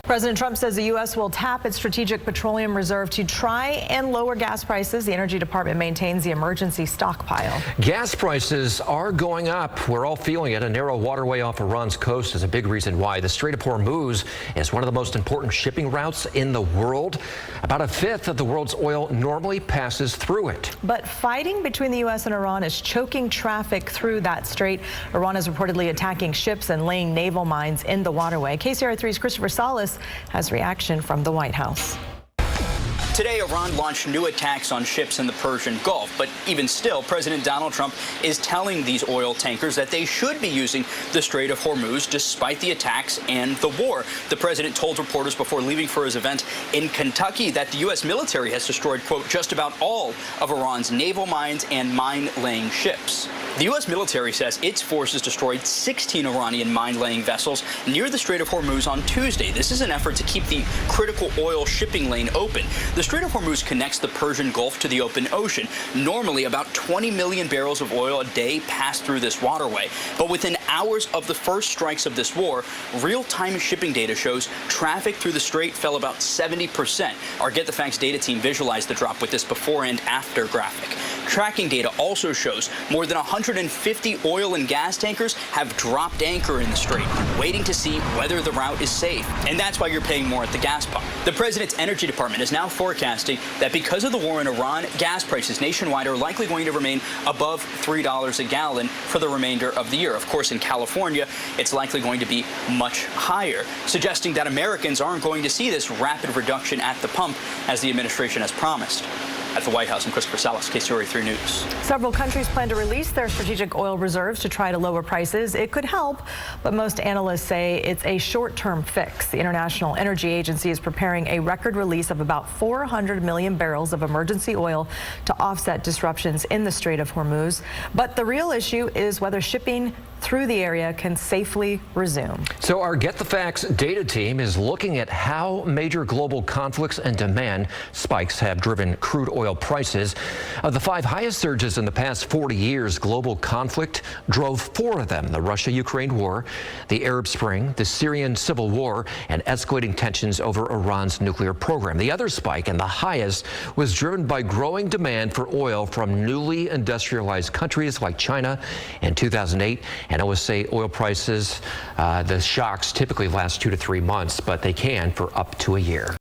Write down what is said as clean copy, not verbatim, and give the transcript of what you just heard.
President Trump says the U.S. will tap its strategic petroleum reserve to try and lower gas prices. The Energy Department maintains the emergency stockpile. Gas prices are going up. We're all feeling it. A narrow waterway off Iran's coast is a big reason why. The Strait of Hormuz is one of the most important shipping routes in the world. About a fifth of the world's oil normally passes through it. But fighting between the U.S. and Iran is choking traffic through that strait. Iran is reportedly attacking ships and laying naval mines in the waterway. KCRA 3's Christopher Salas has reaction from the White House. Today, Iran launched new attacks on ships in the Persian Gulf. But even still, President Donald Trump is telling these oil tankers that they should be using the Strait of Hormuz despite the attacks and the war. The president told reporters before leaving for his event in Kentucky that the U.S. military has destroyed, quote, just about all of Iran's naval mines and mine-laying ships. The U.S. military says its forces destroyed 16 Iranian mine-laying vessels near the Strait of Hormuz on Tuesday. This is an effort to keep the critical oil shipping lane open. The Strait of Hormuz connects the Persian Gulf to the open ocean. Normally, about 20 million barrels of oil a day pass through this waterway. But within hours of the first strikes of this war, real-time shipping data shows traffic through the strait fell about 70%. Our Get the Facts data team visualized the drop with this before and after graphic. Tracking data also shows more than 150 oil and gas tankers have dropped anchor in the strait, waiting to see whether the route is safe. And that's why you're paying more at the gas pump. The president's Energy Department is now forecasting that because of the war in Iran, gas prices nationwide are likely going to remain above $3 a gallon for the remainder of the year. Of course, in California, it's likely going to be much higher, suggesting that Americans aren't going to see this rapid reduction at the pump as the administration has promised. At the White House, I'm Christopher Salas, KCRA 3 News. Several countries plan to release their strategic oil reserves to try to lower prices. It could help, but most analysts say it's a short-term fix. The International Energy Agency is preparing a record release of about 400 million barrels of emergency oil to offset disruptions in the Strait of Hormuz. But the real issue is whether shipping through the area can safely resume. So our Get the Facts data team is looking at how major global conflicts and demand spikes have driven crude oil prices. Of the 5 highest surges in the past 40 years, global conflict drove 4 of them: the Russia-Ukraine war, the Arab Spring, the Syrian civil war, and escalating tensions over Iran's nuclear program. The other spike, and the highest, was driven by growing demand for oil from newly industrialized countries like China in 2008. Analysts say oil prices, the shocks typically last 2 to 3 months, but they can for up to a year.